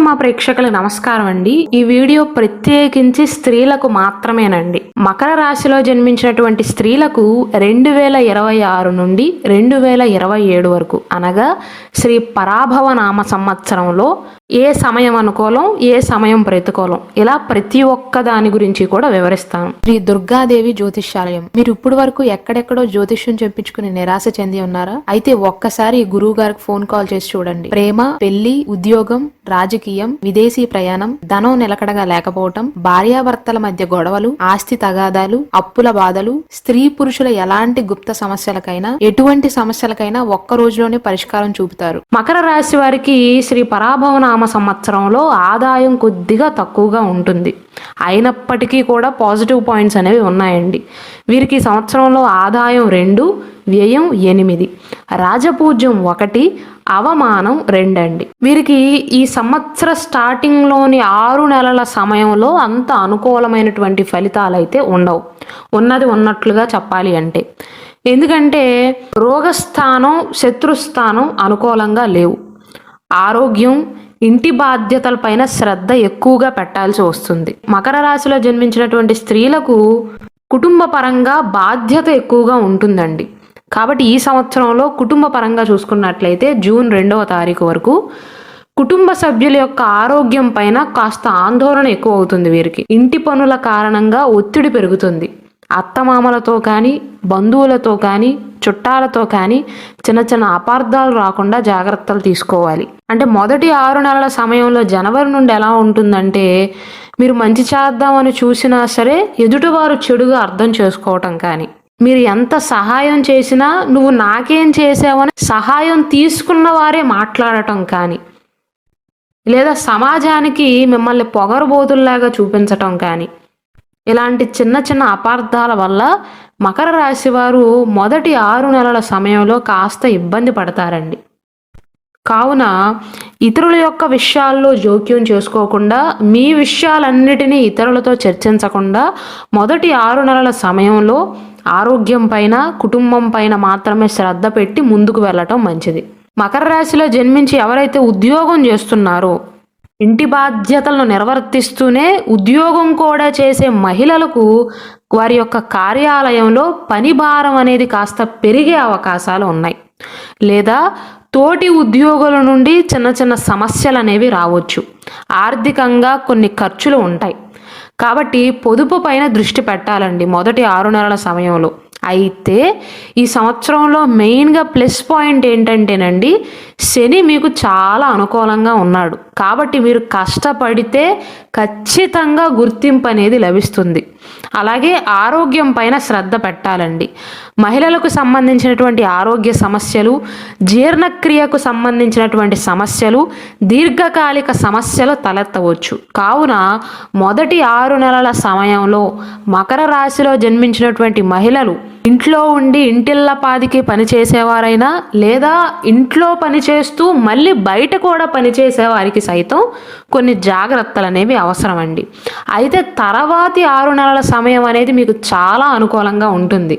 మా ప్రేక్షకులకు నమస్కారం అండి. ఈ వీడియో ప్రత్యేకించి స్త్రీలకు మాత్రమేనండి. మకర రాశిలో జన్మించినటువంటి స్త్రీలకు 2026 నుండి 2027 వరకు అనగా శ్రీ పరాభవ నామ సంవత్సరంలో ఏ సమయం అనుకూలం, ఏ సమయం ప్రతికూలం, ఇలా ప్రతి ఒక్క దాని గురించి కూడా వివరిస్తాను. శ్రీ దుర్గాదేవి జ్యోతిష్యాలయం. మీరు ఇప్పుడు వరకు ఎక్కడెక్కడో జ్యోతిష్యం చెప్పించుకుని నిరాశ చెంది ఉన్నారా? అయితే ఒక్కసారి గురువు గారికి ఫోన్ కాల్ చేసి చూడండి. ప్రేమ, పెళ్లి, ఉద్యోగం, రాజకీయం, విదేశీ ప్రయాణం, ధనం నిలకడగా లేకపోవటం, భార్యాభర్తల మధ్య గొడవలు, ఆస్తి తగాదాలు, అప్పుల బాధలు, స్త్రీ పురుషుల ఎలాంటి గుప్త సమస్యలకైనా, ఎటువంటి సమస్యలకైనా ఒక్క రోజులోనే పరిష్కారం చూపుతారు. మకర రాశి వారికి శ్రీ పరాభవ నామ సంవత్సరంలో ఆదాయం కొద్దిగా తక్కువగా ఉంటుంది. అయినప్పటికీ కూడా పాజిటివ్ పాయింట్స్ అనేవి ఉన్నాయండి. వీరికి సంవత్సరంలో ఆదాయం 2, వ్యయం 8, రాజపూజ్యం 1, అవమానం 2 అండి. వీరికి ఈ సంవత్సర స్టార్టింగ్లోని 6 నెలల సమయంలో అంత అనుకూలమైనటువంటి ఫలితాలు అయితే ఉండవు. ఉన్నది ఉన్నట్లుగా చెప్పాలి అంటే, ఎందుకంటే రోగస్థానం, శత్రుస్థానం అనుకూలంగా లేవు. ఆరోగ్యం, ఇంటి బాధ్యతలపైన శ్రద్ధ ఎక్కువగా పెట్టాల్సి వస్తుంది. మకర రాశిలో జన్మించినటువంటి స్త్రీలకు కుటుంబ పరంగా బాధ్యత ఎక్కువగా ఉంటుందండి. కాబట్టి ఈ సంవత్సరంలో కుటుంబ పరంగా చూసుకున్నట్లయితే జూన్ 2వ తారీఖు వరకు కుటుంబ సభ్యుల యొక్క ఆరోగ్యం పైన కాస్త ఆందోళన ఎక్కువ అవుతుంది. వీరికి ఇంటి పనుల కారణంగా ఒత్తిడి పెరుగుతుంది. అత్తమామలతో కానీ, బంధువులతో కానీ, చుట్టాలతో కానీ చిన్న చిన్న అపార్థాలు రాకుండా జాగ్రత్తలు తీసుకోవాలి. అంటే మొదటి 6 నెలల సమయంలో జనవరి నుండి ఎలా ఉంటుందంటే, మీరు మంచి చేద్దామని చూసినా సరే ఎదుటివారు చెడుగా అర్థం చేసుకోవటం కానీ, మీరు ఎంత సహాయం చేసినా నువ్వు నాకేం చేసావని సహాయం తీసుకున్న వారే మాట్లాడటం కానీ, లేదా సమాజానికి మిమ్మల్ని పొగరుబోతుల్లాగా చూపించటం కానీ, ఇలాంటి చిన్న చిన్న అపార్థాల వల్ల మకర రాశి వారు మొదటి 6 నెలల సమయంలో కాస్త ఇబ్బంది పడతారండి. కావున ఇతరుల యొక్క విషయాల్లో జోక్యం చేసుకోకుండా, మీ విషయాలన్నిటినీ ఇతరులతో చర్చించకుండా మొదటి 6 నెలల సమయంలో ఆరోగ్యం పైన, కుటుంబం పైన మాత్రమే శ్రద్ధ పెట్టి ముందుకు వెళ్ళటం మంచిది. మకర రాశిలో జన్మించి ఎవరైతే ఉద్యోగం చేస్తున్నారో, ఇంటి బాధ్యతలను నిర్వర్తిస్తూనే ఉద్యోగం కూడా చేసే మహిళలకు వారి యొక్క కార్యాలయంలో పని భారం అనేది కాస్త పెరిగే అవకాశాలు ఉన్నాయి. లేదా తోటి ఉద్యోగుల నుండి చిన్న చిన్న సమస్యలు అనేవి రావచ్చు. ఆర్థికంగా కొన్ని ఖర్చులు ఉంటాయి. కాబట్టి పొదుపు పైన దృష్టి పెట్టాలండి మొదటి 6 నెలల సమయంలో. అయితే ఈ సంవత్సరంలో మెయిన్గా ప్లస్ పాయింట్ ఏంటంటేనండి, శని మీకు చాలా అనుకూలంగా ఉన్నాడు. కాబట్టి మీరు కష్టపడితే ఖచ్చితంగా గుర్తింపు అనేది లభిస్తుంది. అలాగే ఆరోగ్యం పైన శ్రద్ధ పెట్టాలండి. మహిళలకు సంబంధించినటువంటి ఆరోగ్య సమస్యలు, జీర్ణక్రియకు సంబంధించినటువంటి సమస్యలు, దీర్ఘకాలిక సమస్యలు తలెత్తవచ్చు. కావున మొదటి 6 నెలల సమయంలో మకర రాశిలో జన్మించినటువంటి మహిళలు ఇంట్లో ఉండి ఇంటిల్లపాదికి పనిచేసేవారైనా, లేదా ఇంట్లో పనిచేస్తూ మళ్ళీ బయట కూడా పనిచేసేవారికి సైతం కొన్ని జాగ్రత్తలు అనేవి అవసరం అండి. అయితే తర్వాతి 6 నెలల సమయం అనేది మీకు చాలా అనుకూలంగా ఉంటుంది.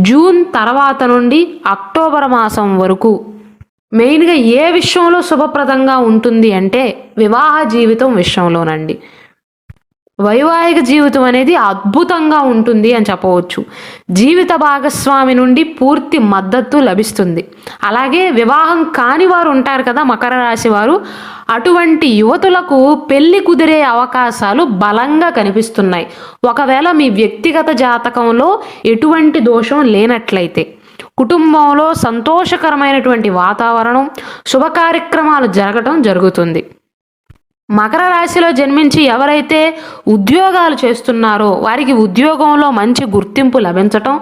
జూన్ తర్వాత నుండి అక్టోబర్ మాసం వరకు మెయిన్గా ఏ విషయంలో శుభప్రదంగా ఉంటుంది అంటే వివాహ జీవితం విషయంలోనండి. వైవాహిక జీవితం అనేది అద్భుతంగా ఉంటుంది అని చెప్పవచ్చు. జీవిత భాగస్వామి నుండి పూర్తి మద్దతు లభిస్తుంది. అలాగే వివాహం కాని వారు ఉంటారు కదా మకర రాశి వారు, అటువంటి యువతులకు పెళ్లి కుదిరే అవకాశాలు బలంగా కనిపిస్తున్నాయి. ఒకవేళ మీ వ్యక్తిగత జాతకంలో ఎటువంటి దోషం లేనట్లయితే, కుటుంబంలో సంతోషకరమైనటువంటి వాతావరణం, శుభ కార్యక్రమాలు జరగటం జరుగుతుంది. మకర రాశిలో జన్మించి ఎవరైతే ఉద్యోగాలు చేస్తున్నారో వారికి ఉద్యోగంలో మంచి గుర్తింపు లభించటం,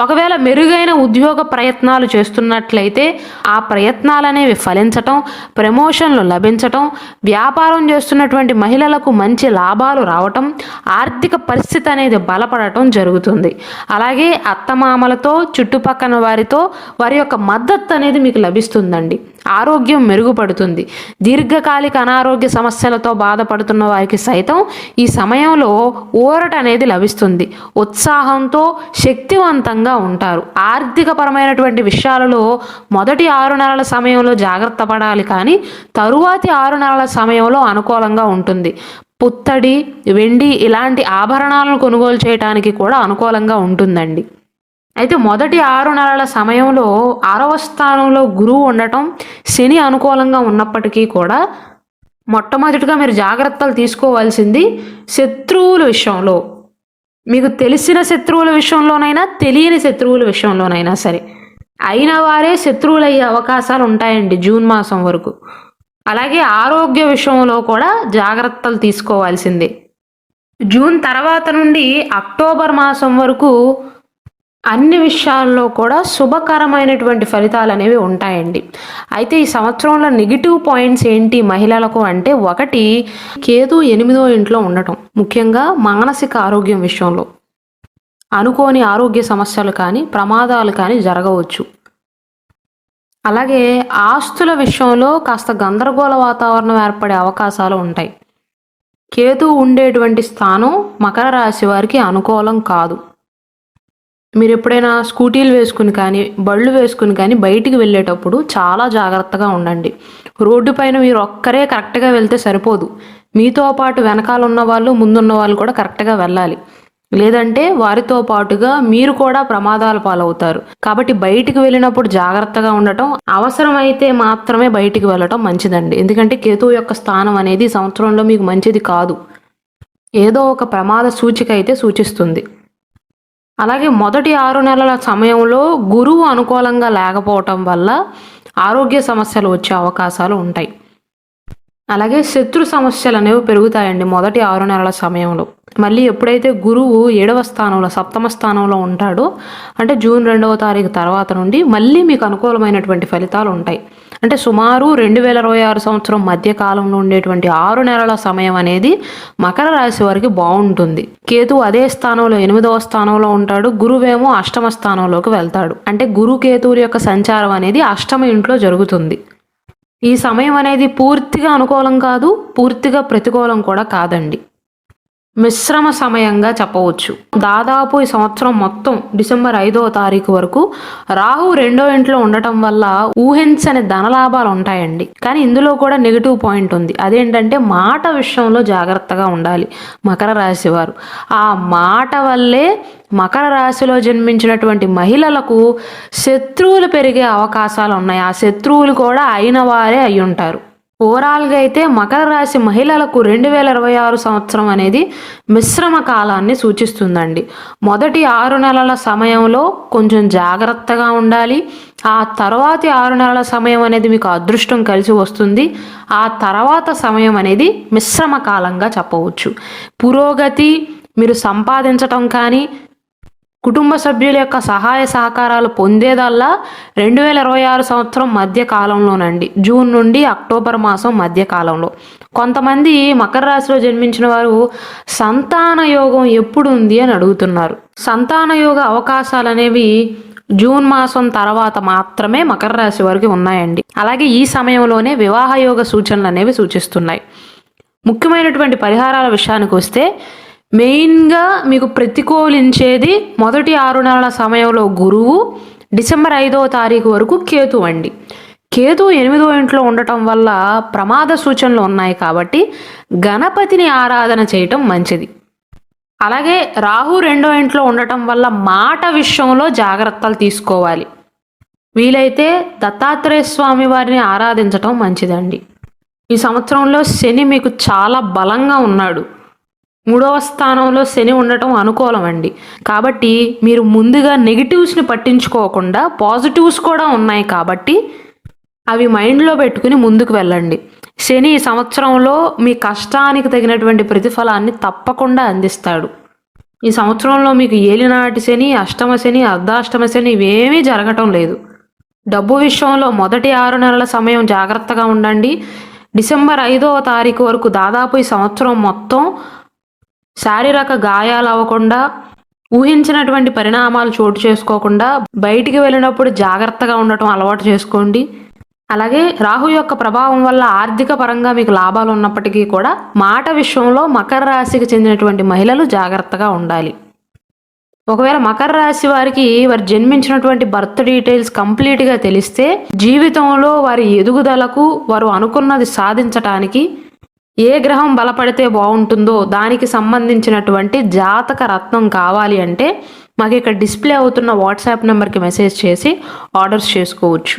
ఒకవేళ మెరుగైన ఉద్యోగ ప్రయత్నాలు చేస్తున్నట్లయితే ఆ ప్రయత్నాలు అనేవి ఫలించటం, ప్రమోషన్లు లభించటం, వ్యాపారం చేస్తున్నటువంటి మహిళలకు మంచి లాభాలు రావటం, ఆర్థిక పరిస్థితి అనేది బలపడటం జరుగుతుంది. అలాగే అత్తమామలతో, చుట్టుపక్కల వారితో వారి యొక్క మద్దతు అనేది మీకు లభిస్తుందండి. ఆరోగ్యం మెరుగుపడుతుంది. దీర్ఘకాలిక అనారోగ్య సమస్యలతో బాధపడుతున్న వారికి సైతం ఈ సమయంలో ఊరట అనేది లభిస్తుంది. ఉత్సాహంతో శక్తివంతంగా ఉంటారు. ఆర్థికపరమైనటువంటి విషయాలలో మొదటి 6 నెలల సమయంలో జాగ్రత్త పడాలి, కానీ తరువాతి 6 నెలల సమయంలో అనుకూలంగా ఉంటుంది. పుత్తడి, వెండి ఇలాంటి ఆభరణాలను కొనుగోలు చేయడానికి కూడా అనుకూలంగా ఉంటుందండి. అయితే మొదటి 6 నెలల సమయంలో 6వ స్థానంలో గురువు ఉండటం శని అనుకూలంగా ఉన్నప్పటికీ కూడా మొట్టమొదటిగా మీరు జాగ్రత్తలు తీసుకోవాల్సింది శత్రువుల విషయంలో. మీకు తెలిసిన శత్రువుల విషయంలోనైనా తెలియని శత్రువుల విషయంలోనైనా సరే అయిన వారే శత్రువులయ్యే అవకాశాలు ఉంటాయండి జూన్ మాసం వరకు. అలాగే ఆరోగ్య విషయంలో కూడా జాగ్రత్తలు తీసుకోవాల్సిందే. జూన్ తర్వాత నుండి అక్టోబర్ మాసం వరకు అన్ని విషయాల్లో కూడా శుభకరమైనటువంటి ఫలితాలు అనేవి ఉంటాయండి. అయితే ఈ సంవత్సరంలో నెగిటివ్ పాయింట్స్ ఏంటి మహిళలకు అంటే, ఒకటి కేతు 8వ ఇంట్లో ఉండటం, ముఖ్యంగా మానసిక ఆరోగ్యం విషయంలో అనుకోని ఆరోగ్య సమస్యలు కానీ ప్రమాదాలు కానీ జరగవచ్చు. అలాగే ఆస్తుల విషయంలో కాస్త గందరగోళ వాతావరణం ఏర్పడే అవకాశాలు ఉంటాయి. కేతు ఉండేటువంటి స్థానం మకర రాశి వారికి అనుకూలం కాదు. మీరు ఎప్పుడైనా స్కూటీలు వేసుకుని కానీ బళ్ళు వేసుకుని కానీ బయటికి వెళ్ళేటప్పుడు చాలా జాగ్రత్తగా ఉండండి. రోడ్డు పైన మీరు ఒక్కరే కరెక్ట్గా వెళ్తే సరిపోదు, మీతో పాటు వెనకాల ఉన్న వాళ్ళు ముందున్న వాళ్ళు కూడా కరెక్ట్గా వెళ్ళాలి. లేదంటే వారితో పాటుగా మీరు కూడా ప్రమాదాల పాలవుతారు. కాబట్టి బయటికి వెళ్ళినప్పుడు జాగ్రత్తగా ఉండటం, అవసరమైతే మాత్రమే బయటికి వెళ్ళటం మంచిదండి. ఎందుకంటే కేతువు యొక్క స్థానం అనేది సంవత్సరంలో మీకు మంచిది కాదు, ఏదో ఒక ప్రమాద సూచిక అయితే సూచిస్తుంది. అలాగే మొదటి 6 నెలల సమయంలో గురువు అనుకూలంగా లేకపోవటం వల్ల ఆరోగ్య సమస్యలు వచ్చే అవకాశాలు ఉంటాయి. అలాగే శత్రు సమస్యలు అనేవి పెరుగుతాయండి మొదటి 6 నెలల సమయంలో. మళ్ళీ ఎప్పుడైతే గురువు 7వ స్థానంలో 7వ స్థానంలో ఉంటాడో, అంటే జూన్ 2వ తారీఖు తర్వాత నుండి మళ్ళీ మీకు అనుకూలమైనటువంటి ఫలితాలు ఉంటాయి. అంటే సుమారు 2026 సంవత్సరం మధ్య కాలంలో ఉండేటువంటి 6 నెలల సమయం అనేది మకర రాశి వారికి బాగుంటుంది. కేతు అదే స్థానంలో 8వ స్థానంలో ఉంటాడు, గురువేమో 8వ స్థానంలోకి వెళ్తాడు. అంటే గురు కేతువుల యొక్క సంచారం అనేది 8వ ఇంట్లో జరుగుతుంది. ఈ సమయం అనేది పూర్తిగా అనుకూలం కాదు, పూర్తిగా ప్రతికూలం కూడా కాదండి, మిశ్రమ సమయంగా చెప్పవచ్చు. దాదాపు ఈ సంవత్సరం మొత్తం డిసెంబర్ 5వ తారీఖు వరకు రాహు 2వ ఇంట్లో ఉండటం వల్ల ఊహించని ధనలాభాలు ఉంటాయండి. కానీ ఇందులో కూడా నెగిటివ్ పాయింట్ ఉంది. అదేంటంటే మాట విషయంలో జాగ్రత్తగా ఉండాలి మకర రాశి వారు. ఆ మాట వల్లే మకర రాశిలో జన్మించినటువంటి మహిళలకు శత్రువులు పెరిగే అవకాశాలు ఉన్నాయి. ఆ శత్రువులు కూడా అయిన వారే అయి ఉంటారు. ఓవరాల్గా అయితే మకర రాశి మహిళలకు 2026 సంవత్సరం అనేది మిశ్రమ కాలాన్ని సూచిస్తుందండి. మొదటి 6 నెలల సమయంలో కొంచెం జాగ్రత్తగా ఉండాలి. ఆ తర్వాతి 6 నెలల సమయం అనేది మీకు అదృష్టం కలిసి వస్తుంది. ఆ తర్వాత సమయం అనేది మిశ్రమ కాలంగా చెప్పవచ్చు. పురోగతి మీరు సంపాదించటం కానీ కుటుంబ సభ్యుల యొక్క సహాయ సహకారాలు పొందేదల్లా 2026 సంవత్సరం మధ్య కాలంలోనండి, జూన్ నుండి అక్టోబర్ మాసం మధ్య కాలంలో. కొంతమంది మకర రాశిలో జన్మించిన వారు సంతాన యోగం ఎప్పుడు ఉంది అని అడుగుతున్నారు. సంతాన యోగ అవకాశాలు అనేవి జూన్ మాసం తర్వాత మాత్రమే మకర రాశి వారికి ఉన్నాయండి. అలాగే ఈ సమయంలోనే వివాహ యోగ సూచనలు అనేవి సూచిస్తున్నాయి. ముఖ్యమైనటువంటి పరిహారాల విషయానికి వస్తే, మెయిన్గా మీకు ప్రతికూలించేది మొదటి 6 నెలల సమయంలో గురువు, డిసెంబర్ 5వ తారీఖు వరకు కేతు అండి. కేతు 8వ ఇంట్లో ఉండటం వల్ల ప్రమాద సూచనలు ఉన్నాయి కాబట్టి గణపతిని ఆరాధన చేయటం మంచిది. అలాగే రాహు 2వ ఇంట్లో ఉండటం వల్ల మాట విషయంలో జాగ్రత్తలు తీసుకోవాలి. వీలైతే దత్తాత్రేయ స్వామి వారిని ఆరాధించటం మంచిదండి. ఈ సంవత్సరంలో శని మీకు చాలా బలంగా ఉన్నాడు. 3వ స్థానంలో శని ఉండటం అనుకూలం అండి. కాబట్టి మీరు ముందుగా నెగిటివ్స్ని పట్టించుకోకుండా పాజిటివ్స్ కూడా ఉన్నాయి కాబట్టి అవి మైండ్లో పెట్టుకుని ముందుకు వెళ్ళండి. శని ఈ సంవత్సరంలో మీ కష్టానికి తగినటువంటి ప్రతిఫలాన్ని తప్పకుండా అందిస్తాడు. ఈ సంవత్సరంలో మీకు ఏలినాటి శని, అష్టమ శని, అర్ధాష్టమ శని ఇవేమీ జరగటం లేదు. డబ్బు విషయంలో మొదటి 6 నెలల సమయం జాగ్రత్తగా ఉండండి. డిసెంబర్ 5వ తారీఖు వరకు దాదాపు ఈ సంవత్సరం మొత్తం శారీరక గాయాలు అవ్వకుండా, ఊహించినటువంటి పరిణామాలు చోటు చేసుకోకుండా బయటికి వెళ్ళినప్పుడు జాగ్రత్తగా ఉండటం అలవాటు చేసుకోండి. అలాగే రాహు యొక్క ప్రభావం వల్ల ఆర్థిక పరంగా మీకు లాభాలు ఉన్నప్పటికీ కూడా మాట విషయంలో మకర రాశికి చెందినటువంటి మహిళలు జాగ్రత్తగా ఉండాలి. ఒకవేళ మకర రాశి వారికి వారు జన్మించినటువంటి బర్త్ డీటెయిల్స్ కంప్లీట్గా తెలిస్తే జీవితంలో వారి ఎదుగుదలకు వారు అనుకున్నది సాధించటానికి ఏ గ్రహం బలపడితే బాగుంటుందో దానికి సంబంధించినటువంటి జాతక రత్నం కావాలి అంటే మాకు ఇక్కడ డిస్ప్లే అవుతున్న వాట్సాప్ నెంబర్కి మెసేజ్ చేసి ఆర్డర్స్ చేసుకోవచ్చు.